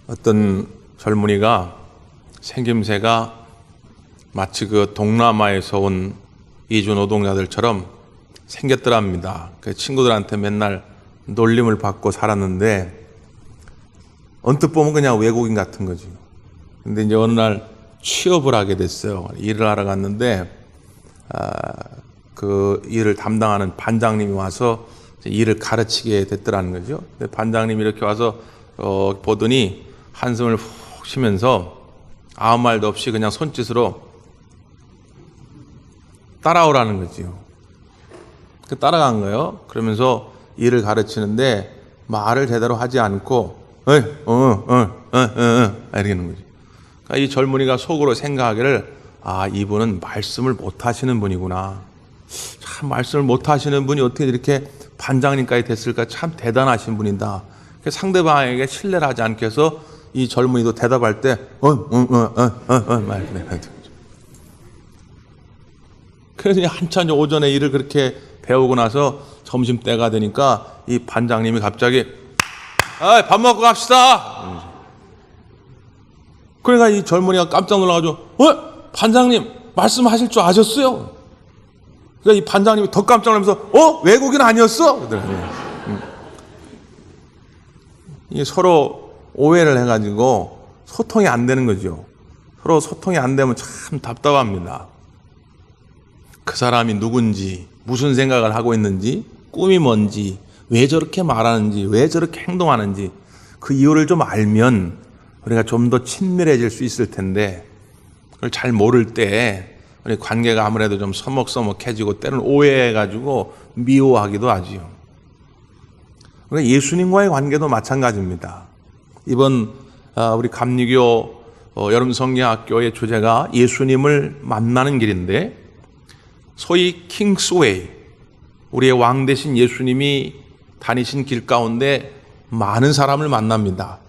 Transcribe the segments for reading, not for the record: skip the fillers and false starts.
어떤 젊은이가 생김새가 마치 그 동남아에서 온 이주 노동자들처럼 생겼더랍니다. 그 친구들한테 맨날 놀림을 받고 살았는데 언뜻 보면 그냥 외국인 같은 거지. 근데 이제 어느 날 취업을 하게 됐어요. 일을 하러 갔는데 그 일을 담당하는 반장님이 와서 일을 가르치게 됐더라는 거죠. 근데 반장님이 이렇게 와서 보더니 한숨을 푹 쉬면서 아무 말도 없이 그냥 손짓으로 따라오라는 거지요. 그 따라간 거예요. 그러면서 일을 가르치는데 말을 제대로 하지 않고 이러는 거지. 그러니까 이 젊은이가 속으로 생각하기를 이분은 말씀을 못 하시는 분이구나. 참 말씀을 못 하시는 분이 어떻게 이렇게 반장님까지 됐을까? 참 대단하신 분이다. 상대방에게 신뢰를 하지 않게 해서 이 젊은이도 대답할 때 그래서 한참 오전에 일을 그렇게 배우고 나서 점심때가 되니까 이 반장님이 갑자기 밥 먹고 갑시다. 그러니까 이 젊은이가 깜짝 놀라가지고 반장님 말씀하실 줄 아셨어요? 그러니까 이 반장님이 더 깜짝 놀라면서 외국인 아니었어? 이게 서로 오해를 해가지고 소통이 안 되는 거죠. 서로 소통이 안 되면 참 답답합니다. 그 사람이 누군지, 무슨 생각을 하고 있는지, 꿈이 뭔지, 왜 저렇게 말하는지, 왜 저렇게 행동하는지 그 이유를 좀 알면 우리가 좀 더 친밀해질 수 있을 텐데 그걸 잘 모를 때 우리 관계가 아무래도 좀 서먹서먹해지고 때로는 오해해가지고 미워하기도 하지요. 그러니까 예수님과의 관계도 마찬가지입니다. 이번 우리 감리교 여름 성경학교의 주제가 예수님을 만나는 길인데 소위 킹스웨이, 우리의 왕 대신 예수님이 다니신 길 가운데 많은 사람을 만납니다.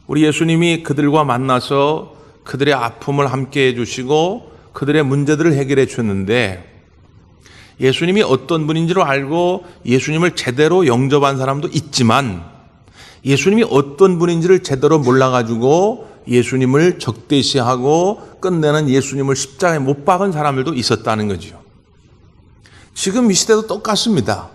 우리 예수님이 그들과 만나서 그들의 아픔을 함께 해주시고 그들의 문제들을 해결해 주셨는데 예수님이 어떤 분인지를 알고 예수님을 제대로 영접한 사람도 있지만 예수님이 어떤 분인지를 제대로 몰라가지고 예수님을 적대시하고 끝내는 예수님을 십자가에 못 박은 사람들도 있었다는 거죠. 지금 이 시대도 똑같습니다.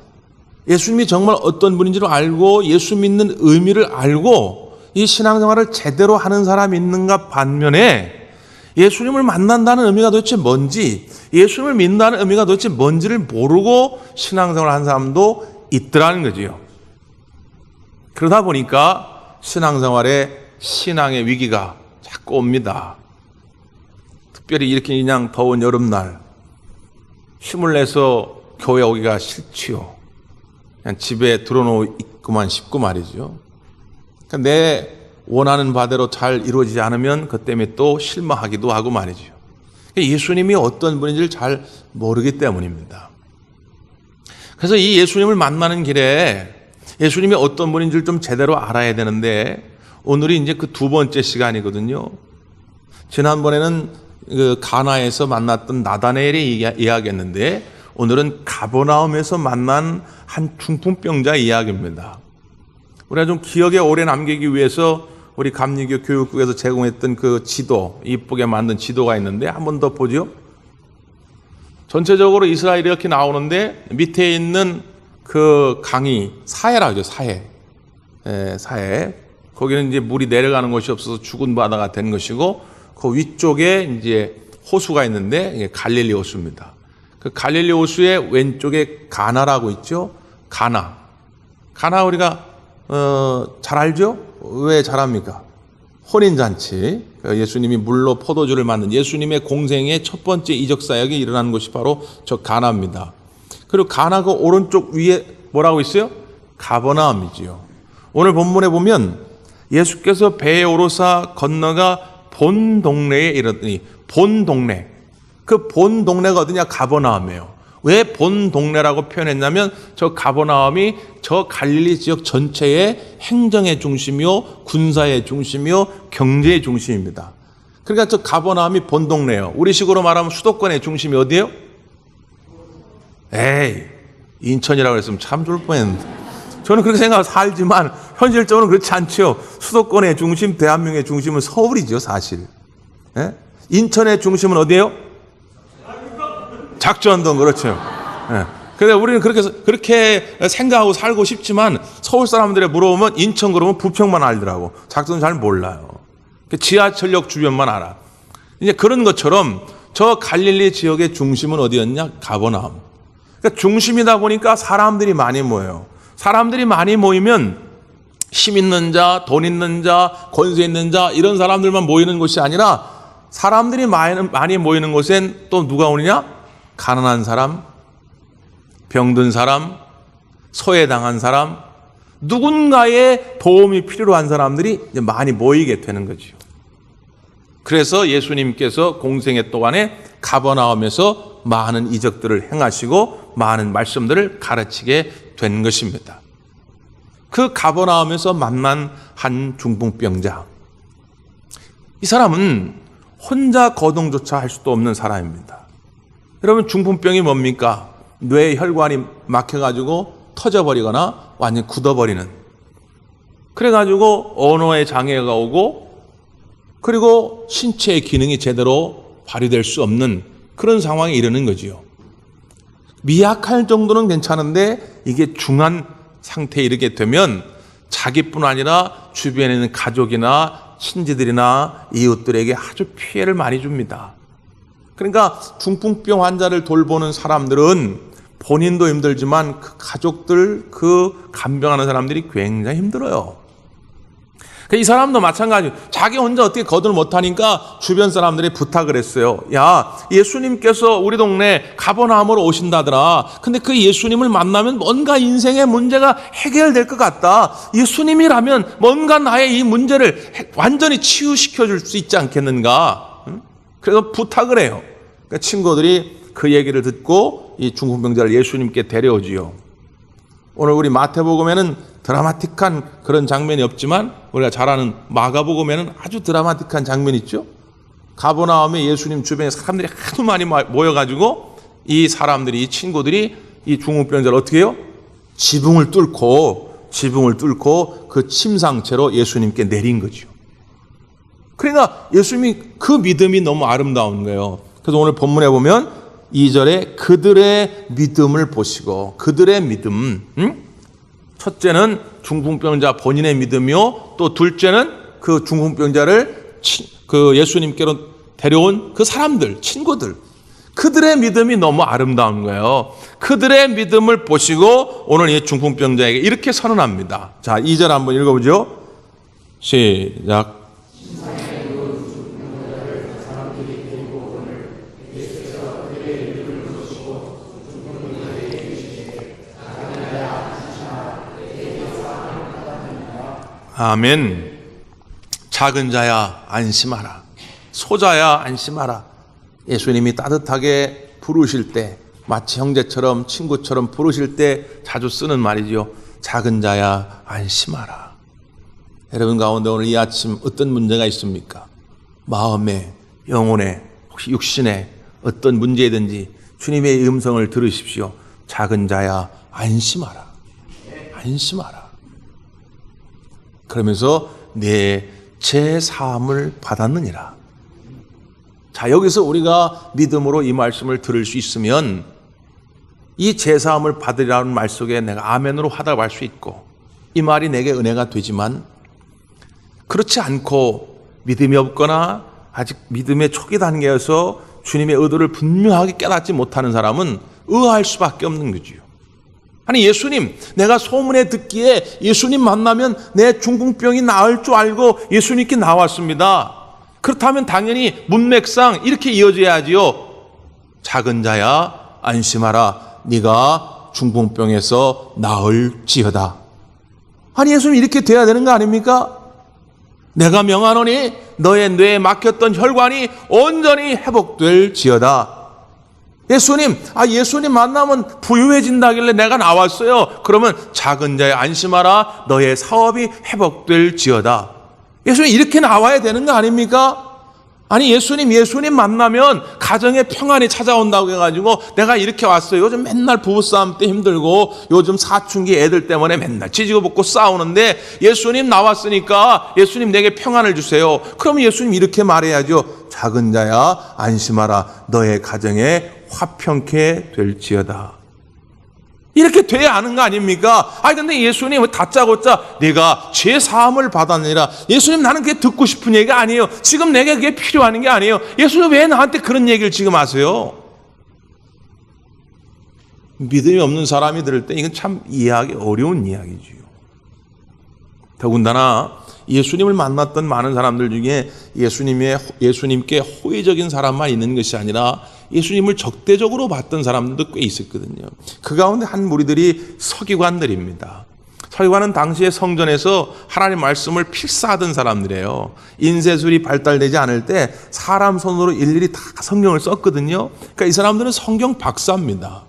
예수님이 정말 어떤 분인지를 알고 예수 믿는 의미를 알고 이 신앙생활을 제대로 하는 사람이 있는가 반면에 예수님을 만난다는 의미가 도대체 뭔지, 예수님을 믿는다는 의미가 도대체 뭔지를 모르고 신앙생활을 하는 사람도 있더라는 거지요. 그러다 보니까 신앙생활에 신앙의 위기가 자꾸 옵니다. 특별히 이렇게 그냥 더운 여름날 힘을 내서 교회 오기가 싫지요. 그냥 집에 들어놓고만 싶고 말이죠. 그러니까 내 원하는 바대로 잘 이루어지지 않으면 그 때문에 또 실망하기도 하고 말이죠. 예수님이 어떤 분인지를 잘 모르기 때문입니다. 그래서 이 예수님을 만나는 길에 예수님이 어떤 분인지를 좀 제대로 알아야 되는데 오늘이 이제 그 두 번째 시간이거든요. 지난번에는 그 가나에서 만났던 나다나엘의 이야기였는데 오늘은 가버나움에서 만난 한 중풍병자 이야기입니다. 우리가 좀 기억에 오래 남기기 위해서 우리 감리교 교육국에서 제공했던 그 지도, 이쁘게 만든 지도가 있는데 한 번 더 보죠. 전체적으로 이스라엘이 이렇게 나오는데 밑에 있는 그 강이 사해라고 하죠. 사해. 거기는 이제 물이 내려가는 곳이 없어서 죽은 바다가 된 것이고 그 위쪽에 이제 호수가 있는데 이게 갈릴리 호수입니다. 그 갈릴리 호수의 왼쪽에 가나라고 있죠. 가나 우리가 잘 알죠? 왜 잘합니까? 혼인잔치. 예수님이 물로 포도주를 만든 예수님의 공생의 첫 번째 이적 사역이 일어난 곳이 바로 저 가나입니다. 그리고 가나 그 오른쪽 위에 뭐라고 있어요? 가버나움이지요. 오늘 본문에 보면 예수께서 배에 오르사 건너가 본 동네에 이르더니 본 동네. 그 본 동네가 어디냐? 가버나움이에요. 왜 본 동네라고 표현했냐면 저 가버나움이 저 갈릴리 지역 전체의 행정의 중심이요, 군사의 중심이요, 경제의 중심입니다. 그러니까 저 가버나움이 본 동네예요. 우리식으로 말하면 수도권의 중심이 어디예요? 인천이라고 했으면 참 좋을 뻔했는데 저는 그렇게 생각하고 살지만 현실적으로는 그렇지 않죠. 수도권의 중심, 대한민국의 중심은 서울이죠, 사실. 예? 인천의 중심은 어디예요? 작전동, 그렇죠. 예. 근데 우리는 그렇게 생각하고 살고 싶지만 서울 사람들에 물어보면 인천 그러면 부평만 알더라고. 작전 잘 몰라요. 지하철역 주변만 알아. 이제 그런 것처럼 저 갈릴리 지역의 중심은 어디였냐? 가버나움. 그러니까 중심이다 보니까 사람들이 많이 모여요. 사람들이 많이 모이면 힘 있는 자, 돈 있는 자, 권세 있는 자 이런 사람들만 모이는 곳이 아니라 사람들이 많이 모이는 곳엔 또 누가 오느냐? 가난한 사람, 병든 사람, 소외당한 사람, 누군가의 도움이 필요로 한 사람들이 이제 많이 모이게 되는 거죠. 그래서 예수님께서 공생애 동안에 가버나움에서 많은 이적들을 행하시고 많은 말씀들을 가르치게 된 것입니다. 그 가버나움에서 만난 한 중풍병자, 이 사람은 혼자 거동조차 할 수도 없는 사람입니다. 여러분, 중풍병이 뭡니까? 뇌 혈관이 막혀가지고 터져버리거나 완전히 굳어버리는, 그래가지고 언어의 장애가 오고 그리고 신체의 기능이 제대로 발휘될 수 없는 그런 상황에 이르는 거지요. 미약할 정도는 괜찮은데 이게 중한 상태에 이르게 되면 자기뿐 아니라 주변에 있는 가족이나 친지들이나 이웃들에게 아주 피해를 많이 줍니다. 그러니까 중풍병 환자를 돌보는 사람들은 본인도 힘들지만 그 가족들, 그 간병하는 사람들이 굉장히 힘들어요. 이 사람도 마찬가지예요. 자기 혼자 어떻게 거듭을 못하니까 주변 사람들이 부탁을 했어요. 야, 예수님께서 우리 동네 가버나움으로 오신다더라. 근데 그 예수님을 만나면 뭔가 인생의 문제가 해결될 것 같다. 예수님이라면 뭔가 나의 이 문제를 완전히 치유시켜 줄 수 있지 않겠는가. 그래서 부탁을 해요. 그러니까 친구들이 그 얘기를 듣고 이 중풍병자를 예수님께 데려오지요. 오늘 우리 마태복음에는 드라마틱한 그런 장면이 없지만 우리가 잘 아는 마가복음에는 아주 드라마틱한 장면이 있죠. 가버나움에 예수님 주변에 사람들이 하도 많이 모여가지고 이 사람들이, 이 친구들이 이 중풍병자를 어떻게 해요? 지붕을 뚫고 그 침상채로 예수님께 내린 거죠. 그러니까 예수님이 그 믿음이 너무 아름다운 거예요. 그래서 오늘 본문에 보면 2절에 그들의 믿음을 보시고, 그들의 믿음, 첫째는 중풍병자 본인의 믿음이요, 또 둘째는 그 중풍병자를 그 예수님께로 데려온 그 사람들, 친구들, 그들의 믿음이 너무 아름다운 거예요. 그들의 믿음을 보시고 오늘 이 중풍병자에게 이렇게 선언합니다. 자, 2절 한번 읽어보죠. 시작. 아멘. 작은 자야 안심하라. 소자야 안심하라. 예수님이 따뜻하게 부르실 때, 마치 형제처럼 친구처럼 부르실 때 자주 쓰는 말이죠. 작은 자야 안심하라. 여러분 가운데 오늘 이 아침 어떤 문제가 있습니까? 마음에, 영혼에, 혹시 육신에 어떤 문제든지 주님의 음성을 들으십시오. 작은 자야 안심하라. 안심하라. 그러면서 내 제사함을 받았느니라. 자, 여기서 우리가 믿음으로 이 말씀을 들을 수 있으면 이 제사함을 받으라는 말 속에 내가 아멘으로 화답할 수 있고, 이 말이 내게 은혜가 되지만 그렇지 않고 믿음이 없거나 아직 믿음의 초기 단계여서 주님의 의도를 분명하게 깨닫지 못하는 사람은 의아할 수밖에 없는 거지요. 아니, 예수님, 내가 소문에 듣기에 예수님 만나면 내 중풍병이 나을 줄 알고 예수님께 나왔습니다. 그렇다면 당연히 문맥상 이렇게 이어져야지요. 작은 자야 안심하라. 네가 중풍병에서 나을지어다. 아니, 예수님 이렇게 돼야 되는 거 아닙니까? 내가 명하노니 너의 뇌에 막혔던 혈관이 온전히 회복될지어다. 예수님, 예수님 만나면 부유해진다길래 내가 나왔어요. 그러면 작은 자에 안심하라. 너의 사업이 회복될지어다. 예수님 이렇게 나와야 되는 거 아닙니까? 아니 예수님 만나면 가정에 평안이 찾아온다고 해가지고 내가 이렇게 왔어요. 요즘 맨날 부부싸움 때 힘들고 요즘 사춘기 애들 때문에 맨날 지지고 볶고 싸우는데 예수님 나왔으니까 예수님 내게 평안을 주세요. 그러면 예수님 이렇게 말해야죠. 작은 자야 안심하라. 너의 가정에 화평케 될지어다. 이렇게 돼야 하는 거 아닙니까? 아니 근데 예수님 다짜고짜 내가 죄 사함을 받았느니라. 예수님 나는 그게 듣고 싶은 얘기가 아니에요. 지금 내게 그게 필요한 게 아니에요. 예수님 왜 나한테 그런 얘기를 지금 하세요? 믿음이 없는 사람이 들을 때 이건 참 이해하기 어려운 이야기지요. 더군다나 예수님을 만났던 많은 사람들 중에 예수님께 호의적인 사람만 있는 것이 아니라 예수님을 적대적으로 봤던 사람들도 꽤 있었거든요. 그 가운데 한 무리들이 서기관들입니다. 서기관은 당시에 성전에서 하나님 말씀을 필사하던 사람들이에요. 인쇄술이 발달되지 않을 때 사람 손으로 일일이 다 성경을 썼거든요. 그러니까 이 사람들은 성경 박사입니다.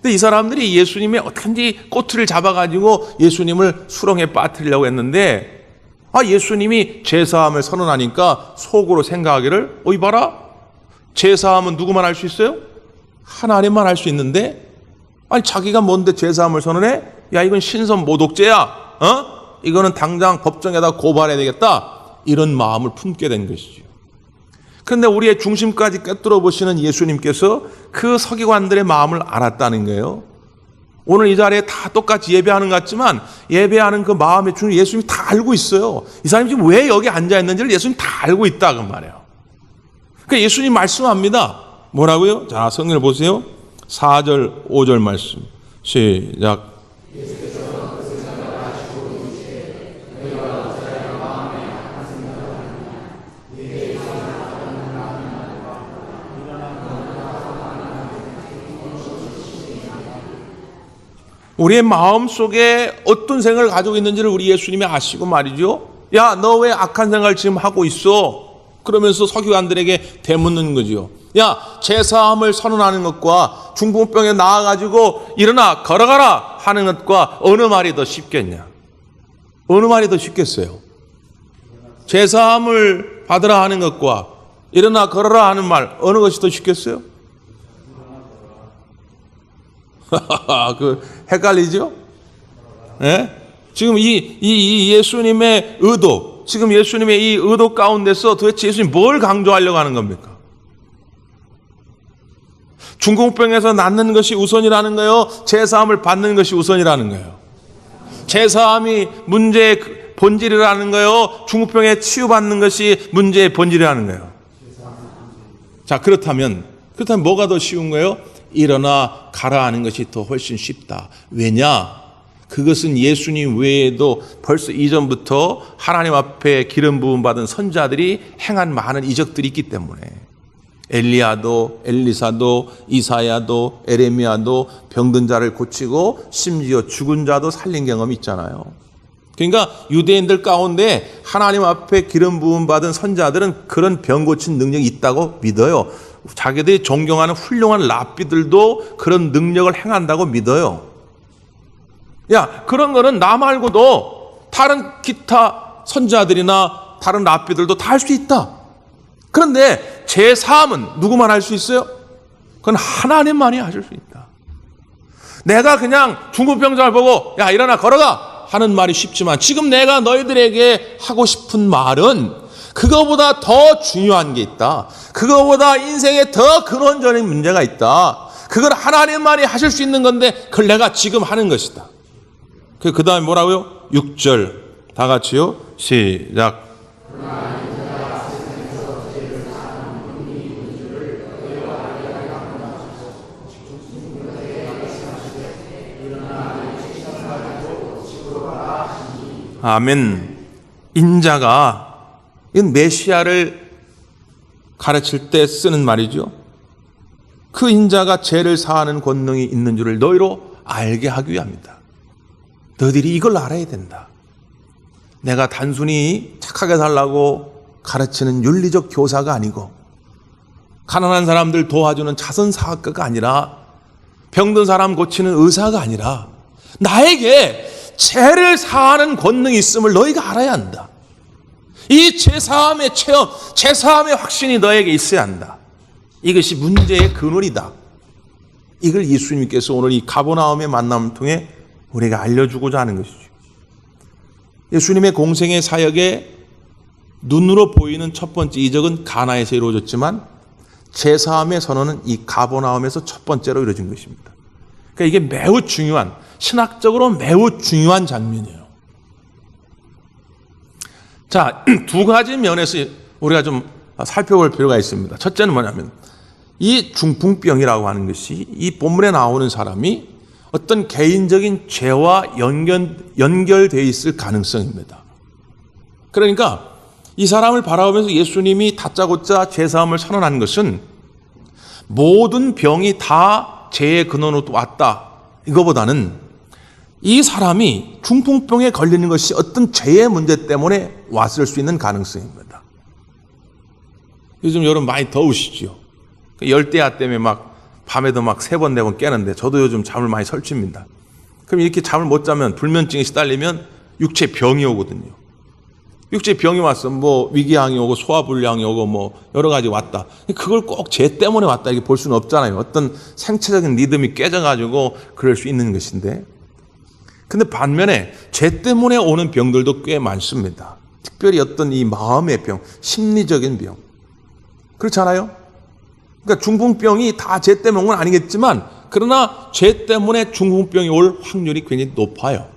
근데 이 사람들이 예수님의 어떻게든지 꼬투리를 잡아가지고 예수님을 수렁에 빠뜨리려고 했는데 예수님이 제사함을 선언하니까 속으로 생각하기를 이봐라, 제사함은 누구만 할 수 있어요? 하나님만 할 수 있는데 아니 자기가 뭔데 제사함을 선언해? 야 이건 신선 모독죄야. 이거는 당장 법정에다 고발해야 되겠다. 이런 마음을 품게 된 것이죠. 그런데 우리의 중심까지 꿰뚫어 보시는 예수님께서 그 서기관들의 마음을 알았다는 거예요. 오늘 이 자리에 다 똑같이 예배하는 것 같지만 예배하는 그 마음의 중심 예수님이 다 알고 있어요. 이 사람이 지금 왜 여기 앉아 있는지를 예수님이 다 알고 있다 그 말이에요. 그러니까 예수님 말씀합니다. 뭐라고요? 자, 성경을 보세요. 4절, 5절 말씀. 시작. 우리의 마음속에 어떤 생각을 가지고 있는지를 우리 예수님이 아시고 말이죠. 야, 너 왜 악한 생각을 지금 하고 있어? 그러면서 서기관들에게 되묻는 거죠. 야, 제사함을 선언하는 것과 중풍병에 나와가지고 일어나 걸어가라 하는 것과 어느 말이 더 쉽겠냐? 어느 말이 더 쉽겠어요? 제사함을 받으라 하는 것과 일어나 걸어라 하는 말 어느 것이 더 쉽겠어요? 그 헷갈리죠? 예? 지금 이 예수님의 의도, 지금 예수님의 이 의도 가운데서 도대체 예수님 뭘 강조하려고 하는 겁니까? 중풍병에서 낫는 것이 우선이라는 거예요? 제사함을 받는 것이 우선이라는 거예요? 제사함이 문제의 본질이라는 거예요? 중풍병에 치유받는 것이 문제의 본질이라는 거예요? 자, 그렇다면 뭐가 더 쉬운 거예요? 일어나 가라 하는 것이 더 훨씬 쉽다. 왜냐? 그것은 예수님 외에도 벌써 이전부터 하나님 앞에 기름 부음 받은 선자들이 행한 많은 이적들이 있기 때문에 엘리야도, 엘리사도, 이사야도, 에레미야도 병든 자를 고치고 심지어 죽은 자도 살린 경험이 있잖아요. 그러니까 유대인들 가운데 하나님 앞에 기름 부음 받은 선자들은 그런 병 고친 능력이 있다고 믿어요. 자기들이 존경하는 훌륭한 랍비들도 그런 능력을 행한다고 믿어요. 야, 그런 거는 나 말고도 다른 기타 선자들이나 다른 랍비들도 다 할 수 있다. 그런데 제사함은 누구만 할 수 있어요? 그건 하나님만이 하실 수 있다. 내가 그냥 중풍병자를 보고 야 일어나 걸어가 하는 말이 쉽지만 지금 내가 너희들에게 하고 싶은 말은 그거보다 더 중요한 게 있다. 그거보다 인생에 더 근원적인 문제가 있다. 그건 하나님만이 하실 수 있는 건데 그걸 내가 지금 하는 것이다. 그 다음에 뭐라고요? 6절 다 같이요. 시작. 아멘. 인자가 이건 메시아를 가르칠 때 쓰는 말이죠. 그 인자가 죄를 사하는 권능이 있는 줄을 너희로 알게 하기 위함이다. 너희들이 이걸 알아야 된다. 내가 단순히 착하게 살라고 가르치는 윤리적 교사가 아니고 가난한 사람들 도와주는 자선사학가가 아니라 병든 사람 고치는 의사가 아니라 나에게 죄를 사하는 권능이 있음을 너희가 알아야 한다. 이 죄사함의 체험, 죄사함의 확신이 너에게 있어야 한다. 이것이 문제의 근원이다. 이걸 예수님께서 오늘 이 가버나움의 만남을 통해 우리가 알려주고자 하는 것이죠. 예수님의 공생의 사역에 눈으로 보이는 첫 번째 이적은 가나에서 이루어졌지만 제사함의 선언은 이 가버나움에서 첫 번째로 이루어진 것입니다. 그러니까 이게 매우 중요한, 신학적으로 매우 중요한 장면이에요. 자, 두 가지 면에서 우리가 좀 살펴볼 필요가 있습니다. 첫째는 뭐냐면 이 중풍병이라고 하는 것이 이 본문에 나오는 사람이 어떤 개인적인 죄와 연결되어 있을 가능성입니다. 그러니까 이 사람을 바라보면서 예수님이 다짜고짜 죄사함을 선언하는 것은 모든 병이 다 죄의 근원으로 왔다, 이거보다는 이 사람이 중풍병에 걸리는 것이 어떤 죄의 문제 때문에 왔을 수 있는 가능성입니다. 요즘 여름 많이 더우시죠? 열대야 때문에 막 밤에도 막 3번, 4번 깨는데 저도 요즘 잠을 많이 설칩니다. 그럼 이렇게 잠을 못 자면 불면증에 시달리면 육체 병이 오거든요. 육체 병이 왔어. 뭐 위궤양이 오고 소화불량이 오고 뭐 여러 가지 왔다. 그걸 꼭 죄 때문에 왔다 이렇게 볼 수는 없잖아요. 어떤 생체적인 리듬이 깨져가지고 그럴 수 있는 것인데, 근데 반면에 죄 때문에 오는 병들도 꽤 많습니다. 특별히 어떤 이 마음의 병, 심리적인 병. 그렇잖아요? 그러니까 중풍병이 다 죄 때문에 온 건 아니겠지만, 그러나 죄 때문에 중풍병이 올 확률이 굉장히 높아요.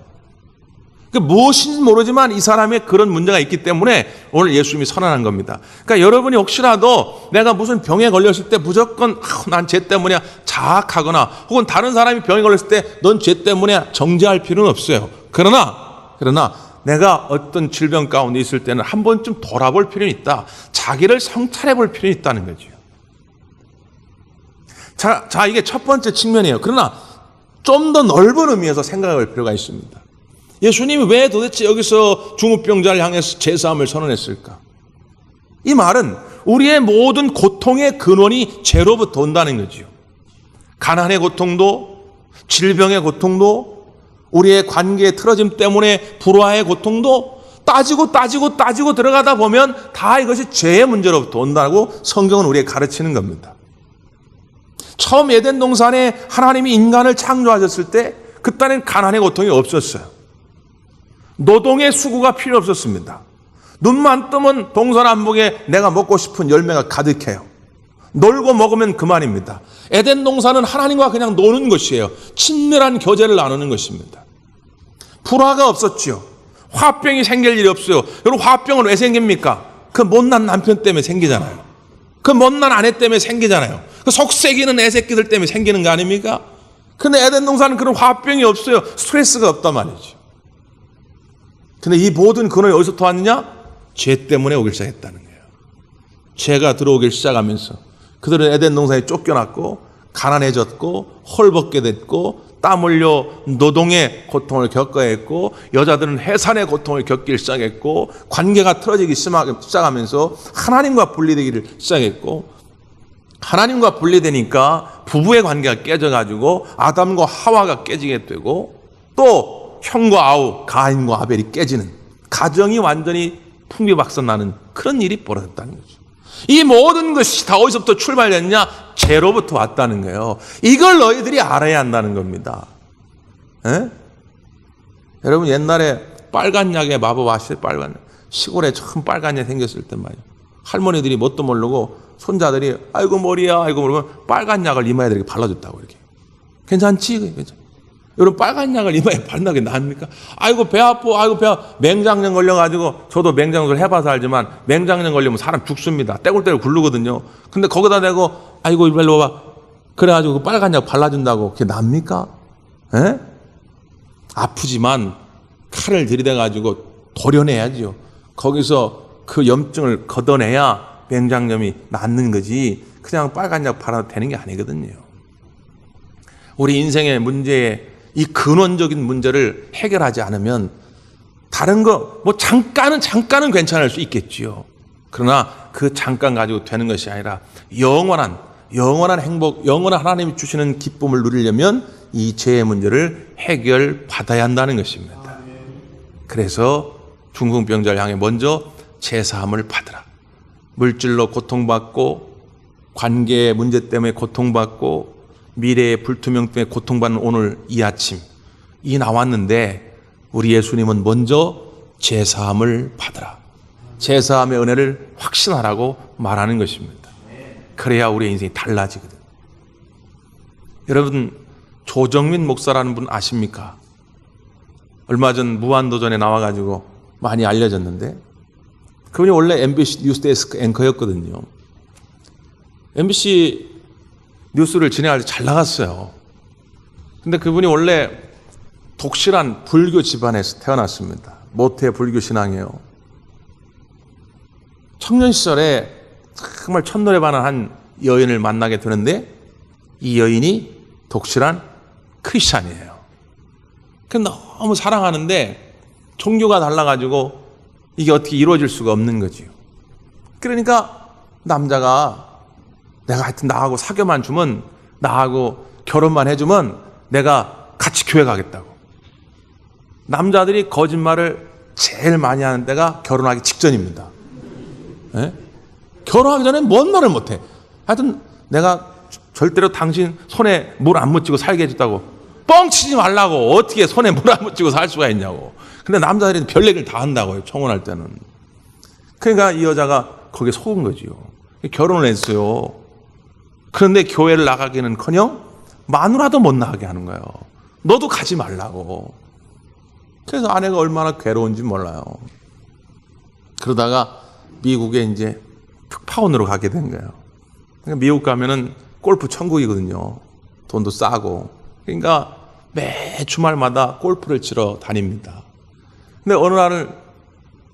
그러니까 무엇인지 모르지만 이 사람의 그런 문제가 있기 때문에 오늘 예수님이 선언한 겁니다. 그러니까 여러분이 혹시라도 내가 무슨 병에 걸렸을 때 무조건 난 죄 때문이야 자학하거나, 혹은 다른 사람이 병에 걸렸을 때 넌 죄 때문이야 정죄할 필요는 없어요. 그러나 내가 어떤 질병 가운데 있을 때는 한 번쯤 돌아볼 필요는 있다. 자기를 성찰해 볼 필요는 있다는 거죠. 자, 이게 첫 번째 측면이에요. 그러나 좀 더 넓은 의미에서 생각할 필요가 있습니다. 예수님이 왜 도대체 여기서 중풍병자를 향해서 제사함을 선언했을까? 이 말은 우리의 모든 고통의 근원이 죄로부터 온다는 거죠. 가난의 고통도, 질병의 고통도, 우리의 관계의 틀어짐 때문에 불화의 고통도 따지고 들어가다 보면 다 이것이 죄의 문제로부터 온다고 성경은 우리에게 가르치는 겁니다. 처음 에덴 동산에 하나님이 인간을 창조하셨을 때 그때는 가난의 고통이 없었어요. 노동의 수고가 필요 없었습니다. 눈만 뜨면 동서남북에 내가 먹고 싶은 열매가 가득해요. 놀고 먹으면 그만입니다. 에덴 동산은 하나님과 그냥 노는 것이에요. 친밀한 교제를 나누는 것입니다. 불화가 없었죠. 화병이 생길 일이 없어요. 여러분, 화병은 왜 생깁니까? 그 못난 남편 때문에 생기잖아요. 그 못난 아내 때문에 생기잖아요. 그 속썩이는 애새끼들 때문에 생기는 거 아닙니까? 근데 에덴 동산은 그런 화병이 없어요. 스트레스가 없단 말이죠. 근데 이 모든 근원이 어디서 왔느냐? 죄 때문에 오길 시작했다는 거예요. 죄가 들어오길 시작하면서 그들은 에덴 동산에 쫓겨났고 가난해졌고 헐벗게 됐고 땀 흘려 노동의 고통을 겪어야 했고, 여자들은 해산의 고통을 겪기 시작했고, 관계가 틀어지기 시작하면서 하나님과 분리되기를 시작했고, 하나님과 분리되니까 부부의 관계가 깨져가지고 아담과 하와가 깨지게 되고, 또 형과 아우, 가인과 아벨이 깨지는, 가정이 완전히 풍비박산나는 그런 일이 벌어졌다는 거죠. 이 모든 것이 다 어디서부터 출발됐냐? 죄로부터 왔다는 거예요. 이걸 너희들이 알아야 한다는 겁니다. 에? 여러분, 옛날에 빨간 약의 마법 아시죠? 빨간 약. 시골에 처음 빨간 약 생겼을 때 말이에요. 할머니들이 뭣도 모르고 손자들이 아이고 머리야 아이고 모르면 빨간 약을 이마에들에게 발라줬다고. 이렇게 괜찮지? 괜찮. 여러분, 빨간 약을 이마에 바른다는 게 나습니까? 아이고 배 아파, 아이고 배 아파. 맹장염 걸려가지고, 저도 맹장염을 해봐서 알지만 맹장염 걸리면 사람 죽습니다. 떼굴떼굴 굴르거든요. 근데 거기다 대고 아이고 일로 와봐, 그래가지고 그 빨간 약 발라준다고 그게 납니까? 에? 아프지만 칼을 들이대가지고 도려내야죠. 거기서 그 염증을 걷어내야 맹장염이 낫는 거지, 그냥 빨간 약 발라도 되는 게 아니거든요. 우리 인생의 문제에 이 근원적인 문제를 해결하지 않으면 다른 거 뭐 잠깐은 괜찮을 수 있겠지요. 그러나 그 잠깐 가지고 되는 것이 아니라 영원한 행복, 영원한 하나님이 주시는 기쁨을 누리려면 이 죄의 문제를 해결받아야 한다는 것입니다. 그래서 중풍병자를 향해 먼저 제사함을 받으라. 물질로 고통받고 관계 문제 때문에 고통받고 미래의 불투명 때문에 고통받는 오늘 이 아침 이 나왔는데 우리 예수님은 먼저 제사함을 받으라. 제사함의 은혜를 확신하라고 말하는 것입니다. 그래야 우리의 인생이 달라지거든. 여러분, 조정민 목사라는 분 아십니까? 얼마 전 무한도전에 나와가지고 많이 알려졌는데 그분이 원래 MBC 뉴스데스크 앵커였거든요. MBC 뉴스를 진행할 때 잘 나갔어요. 근데 그분이 원래 독실한 불교 집안에서 태어났습니다. 모태 불교 신앙이에요. 청년 시절에 정말 첫눈에 반한 한 여인을 만나게 되는데 이 여인이 독실한 크리스찬이에요. 너무 사랑하는데 종교가 달라가지고 이게 어떻게 이루어질 수가 없는 거지요. 그러니까 남자가 내가 하여튼 나하고 사귀어만 주면, 나하고 결혼만 해주면 내가 같이 교회 가겠다고. 남자들이 거짓말을 제일 많이 하는 때가 결혼하기 직전입니다. 예? 결혼하기 전에 뭔 말을 못해. 하여튼 내가 절대로 당신 손에 물 안 묻히고 살게 해줬다고. 뻥치지 말라고. 어떻게 손에 물 안 묻히고 살 수가 있냐고. 근데 남자들이 별 얘기를 다 한다고요, 청혼할 때는. 그러니까 이 여자가 거기에 속은 거지요. 결혼을 했어요. 그런데 교회를 나가기는커녕 마누라도 못 나가게 하는 거예요. 너도 가지 말라고. 그래서 아내가 얼마나 괴로운지 몰라요. 그러다가 미국에 이제 특파원으로 가게 된 거예요. 그러니까 미국 가면은 골프 천국이거든요. 돈도 싸고. 그러니까 매 주말마다 골프를 치러 다닙니다. 근데 어느 날은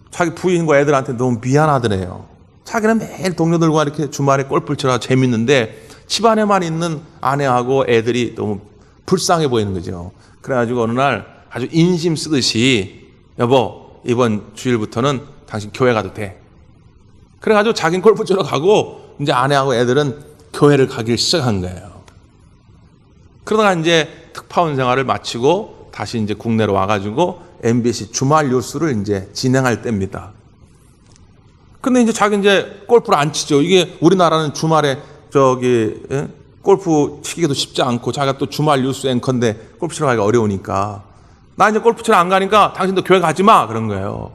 자기 부인과 애들한테 너무 미안하더래요. 자기는 매일 동료들과 이렇게 주말에 골프를 치러 재밌는데 집안에만 있는 아내하고 애들이 너무 불쌍해 보이는 거죠. 그래가지고 어느 날 아주 인심 쓰듯이 여보, 이번 주일부터는 당신 교회 가도 돼. 그래가지고 자기는 골프 치러 가고 이제 아내하고 애들은 교회를 가길 시작한 거예요. 그러다가 이제 특파원 생활을 마치고 다시 이제 국내로 와가지고 MBC 주말 뉴스를 이제 진행할 때입니다. 근데 이제 자기 이제 골프를 안 치죠. 이게 우리나라는 주말에 골프 치기도 쉽지 않고 자기가 또 주말 뉴스 앵커인데 골프 치러 가기가 어려우니까 나 이제 골프 치러 안 가니까 당신도 교회 가지 마 그런 거예요.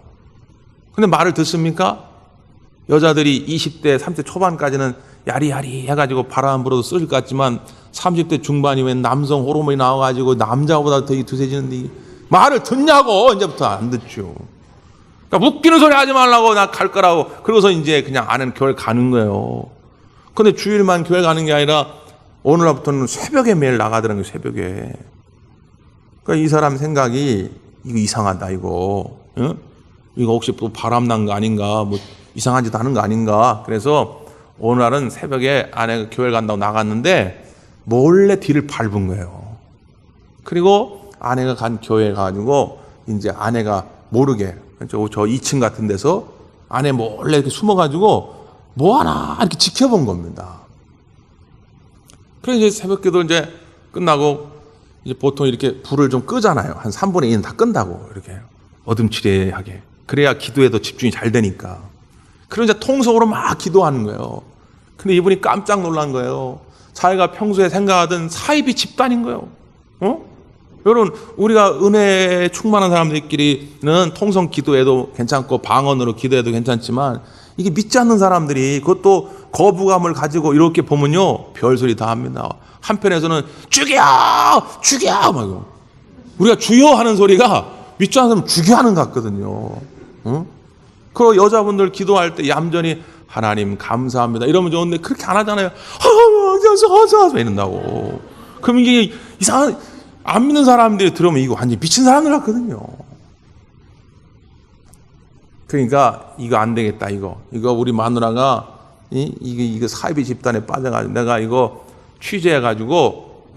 근데 말을 듣습니까? 여자들이 20대, 30대 초반까지는 야리야리 해가지고 바람 불어도 쓰실 것 같지만 30대 중반이면 남성 호르몬이 나와가지고 남자보다 더 두세지는데 말을 듣냐고. 이제부터 안 듣죠. 그러니까 웃기는 소리 하지 말라고. 나 갈 거라고. 그러고서 이제 그냥 아내는 교회 가는 거예요. 근데 주일만 교회 가는 게 아니라 오늘부터는 새벽에 매일 나가더라는 거예요. 새벽에. 그러니까 이 사람 생각이 이거 이상하다 이거. 응? 이거 혹시 또 바람 난 거 아닌가, 뭐 이상한 짓 하는 거 아닌가. 그래서 어느 날은 새벽에 아내가 교회 간다고 나갔는데 몰래 뒤를 밟은 거예요. 그리고 아내가 간 교회에 가가지고 이제 아내가 모르게 저 2층 같은 데서 아내 몰래 이렇게 숨어가지고 뭐 하나 이렇게 지켜본 겁니다. 그래서 이제 새벽기도 이제 끝나고 이제 보통 이렇게 불을 좀 끄잖아요. 한 3분의 2는 다 끈다고 이렇게 어둠치레하게. 그래야 기도에도 집중이 잘 되니까. 그래서 이제 통성으로 막 기도하는 거예요. 근데 이분이 깜짝 놀란 거예요. 자기가 평소에 생각하던 사이비 집단인 거예요. 여러분, 우리가 은혜에 충만한 사람들끼리는 통성 기도해도 괜찮고 방언으로 기도해도 괜찮지만 이게 믿지 않는 사람들이 그것도 거부감을 가지고 이렇게 보면요 별소리 다 합니다. 한편에서는 죽여! 죽여! 막 우리가 주여 하는 소리가 믿지 않는 사람 죽여 하는 것 같거든요. 그 여자분들 기도할 때 얌전히 하나님 감사합니다 이러면 좋은데 그렇게 안 하잖아요. 왜 이런다고. 그럼 이게 이상한 안 믿는 사람들이 들으면 이거 완전히 미친 사람들 같거든요. 그러니까 이거 안 되겠다 이거 우리 마누라가 이거 사이비 집단에 빠져가지고 내가 이거 취재해가지고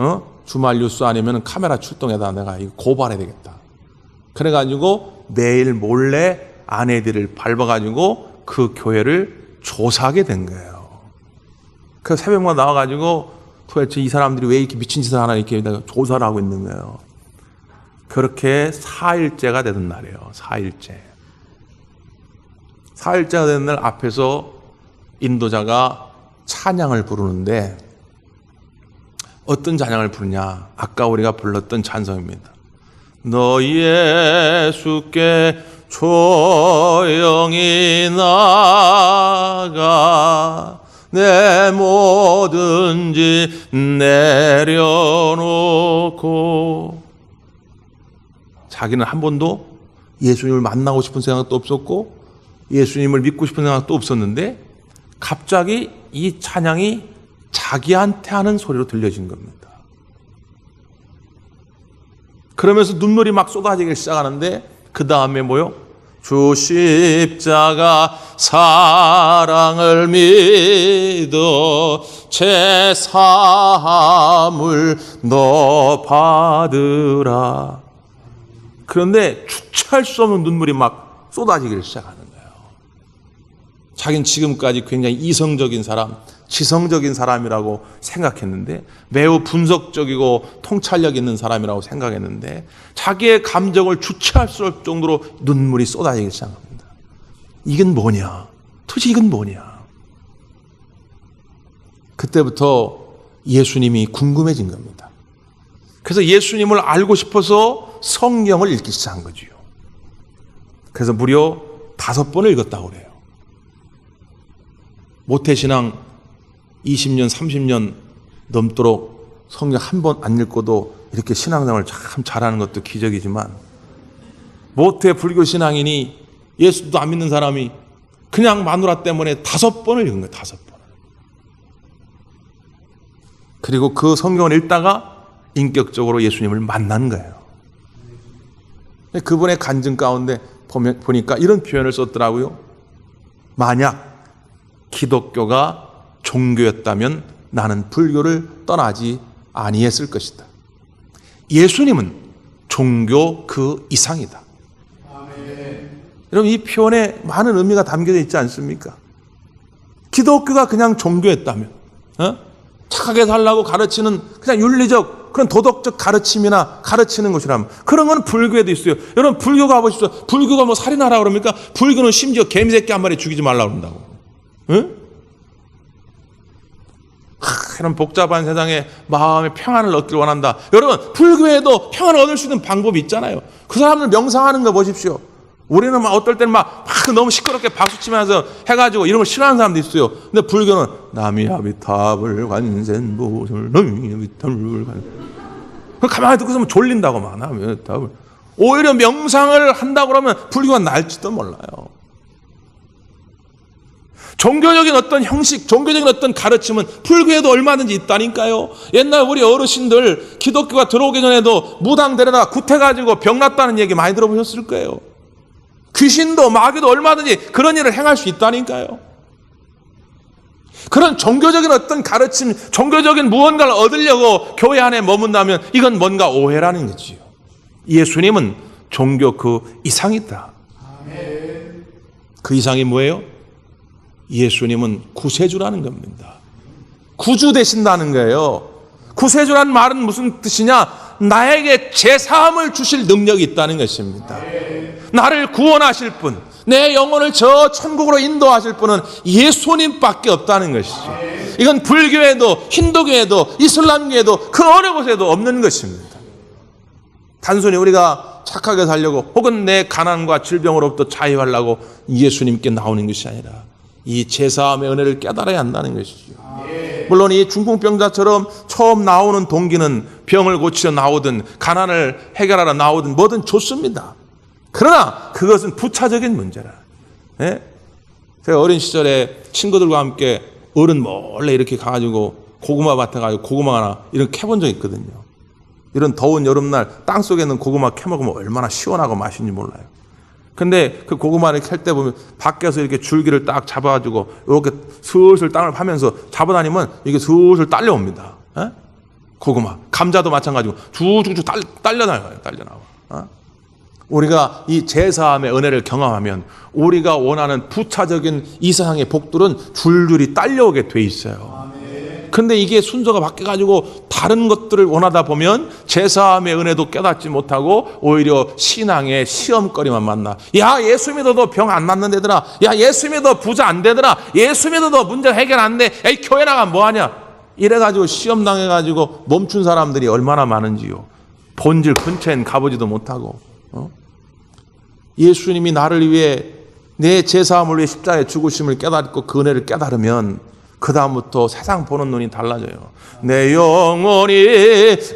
주말 뉴스 아니면 카메라 출동해다 내가 이거 고발해야 되겠다. 그래가지고 매일 몰래 아내들을 밟아가지고 그 교회를 조사하게 된 거예요. 그 새벽마다 나와가지고 도대체 이 사람들이 왜 이렇게 미친 짓을 하나 이렇게 조사를 하고 있는 거예요. 그렇게 4일째가 되던 날이에요. 4일째. 4일째가 되는 날 앞에서 인도자가 찬양을 부르는데 어떤 찬양을 부르냐? 아까 우리가 불렀던 찬송입니다. 너희 예수께 조용히 나가 내 뭐든지 내려놓고. 자기는 한 번도 예수님을 만나고 싶은 생각도 없었고 예수님을 믿고 싶은 생각도 없었는데 갑자기 이 찬양이 자기한테 하는 소리로 들려진 겁니다. 그러면서 눈물이 막 쏟아지기 시작하는데 그 다음에 뭐요? 주 십자가 사랑을 믿어 제 사함을 너 받으라. 그런데 주체할 수 없는 눈물이 막 쏟아지기 시작하는 거예요. 자기는 지금까지 굉장히 이성적인 사람, 지성적인 사람이라고 생각했는데 매우 분석적이고 통찰력 있는 사람이라고 생각했는데 자기의 감정을 주체할 수 없을 정도로 눈물이 쏟아지기 시작합니다. 이건 뭐냐? 도대체 이건 뭐냐? 그때부터 예수님이 궁금해진 겁니다. 그래서 예수님을 알고 싶어서 성경을 읽기 시작한 거지요. 그래서 무려 5번을 읽었다고 그래요. 모태신앙 20년, 30년 넘도록 성경 한 번 안 읽고도 이렇게 신앙생활을 참 잘하는 것도 기적이지만 모태 불교 신앙인이 예수도 안 믿는 사람이 그냥 마누라 때문에 5번을 읽은 거예요. 5번. 그리고 그 성경을 읽다가 인격적으로 예수님을 만난 거예요. 그분의 간증 가운데 보니까 이런 표현을 썼더라고요. 만약 기독교가 종교였다면 나는 불교를 떠나지 아니했을 것이다. 예수님은 종교 그 이상이다. 아멘. 여러분 이 표현에 많은 의미가 담겨져 있지 않습니까? 기독교가 그냥 종교였다면 착하게 살라고 가르치는 그냥 윤리적 그런 도덕적 가르침이나 가르치는 것이라면 그런 건 불교에도 있어요. 여러분 불교 가보십시오. 불교가 뭐 살인하라 그럽니까? 불교는 심지어 개미새끼 한 마리 죽이지 말라고 그런다고. 응? 이런 복잡한 세상에 마음의 평안을 얻기를 원한다. 여러분 불교에도 평안을 얻을 수 있는 방법이 있잖아요. 그 사람들 명상하는 거 보십시오. 우리는 막 어떨 때는 막 너무 시끄럽게 박수치면서 해가지고 이런 걸 싫어하는 사람도 있어요. 근데 불교는 나미아비탑을 관센보살 나미아비탑을 관센 가만히 듣고 있으면 졸린다고 막 나미아비탑을. 오히려 명상을 한다고 그러면 불교가 날지도 몰라요. 종교적인 어떤 형식, 종교적인 어떤 가르침은 불교에도 얼마든지 있다니까요. 옛날 우리 어르신들 기독교가 들어오기 전에도 무당 데려다가 굿해가지고 병났다는 얘기 많이 들어보셨을 거예요. 귀신도 마귀도 얼마든지 그런 일을 행할 수 있다니까요. 그런 종교적인 어떤 가르침, 종교적인 무언가를 얻으려고 교회 안에 머문다면 이건 뭔가 오해라는 거지요. 예수님은 종교 그 이상이다. 그 이상이 뭐예요? 예수님은 구세주라는 겁니다. 구주 되신다는 거예요. 구세주라는 말은 무슨 뜻이냐? 나에게 제사함을 주실 능력이 있다는 것입니다. 나를 구원하실 분, 내 영혼을 저 천국으로 인도하실 분은 예수님밖에 없다는 것이죠. 이건 불교에도 힌두교에도 이슬람교에도 그 어느 곳에도 없는 것입니다. 단순히 우리가 착하게 살려고 혹은 내 가난과 질병으로부터 자유하려고 예수님께 나오는 것이 아니라 이 제사함의 은혜를 깨달아야 한다는 것이죠. 물론 이 중풍병자처럼 처음 나오는 동기는 병을 고치러 나오든 가난을 해결하러 나오든 뭐든 좋습니다. 그러나 그것은 부차적인 문제라. 예? 제가 어린 시절에 친구들과 함께 어른 몰래 이렇게 가가지고 고구마 밭에 가서 고구마 하나 이런 캐본 적이 있거든요. 이런 더운 여름날 땅속에 있는 고구마 캐먹으면 얼마나 시원하고 맛있는지 몰라요. 근데 그 고구마를 캘 때 보면 밖에서 이렇게 줄기를 딱 잡아가지고 이렇게 슬슬 땅을 파면서 잡아다니면 이게 슬슬 딸려옵니다. 에? 고구마. 감자도 마찬가지고 쭉쭉쭉 딸려나와요. 딸려나와. 어? 우리가 이 제사함의 은혜를 경험하면 우리가 원하는 부차적인 이 세상의 복들은 줄줄이 딸려오게 돼 있어요. 근데 이게 순서가 바뀌어가지고 다른 것들을 원하다 보면 제사함의 은혜도 깨닫지 못하고 오히려 신앙의 시험거리만 만나. 야, 예수 믿어도 병 안 낫는데더라. 야, 예수 믿어도 부자 안 되더라. 예수 믿어도 문제 해결 안 돼. 야, 이 교회 나가면 뭐하냐. 이래가지고 시험 당해가지고 멈춘 사람들이 얼마나 많은지요. 본질 근처엔 가보지도 못하고. 예수님이 나를 위해 내 죄사함을 위해 십자가에 죽으심을 깨닫고 그 은혜를 깨달으면 그 다음부터 세상 보는 눈이 달라져요. 내 영혼이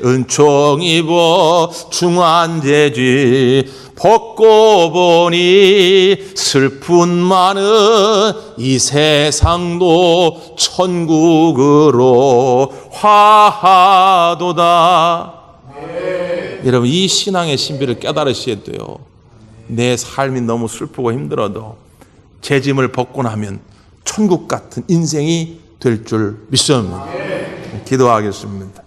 은총 입어 중한 죄지 벗고 보니 슬픈 많은 이 세상도 천국으로 화하도다. 여러분, 이 신앙의 신비를 깨달으셔야 돼요. 내 삶이 너무 슬프고 힘들어도 죄짐을 벗고 나면 천국 같은 인생이 될 줄 믿습니다. 기도하겠습니다.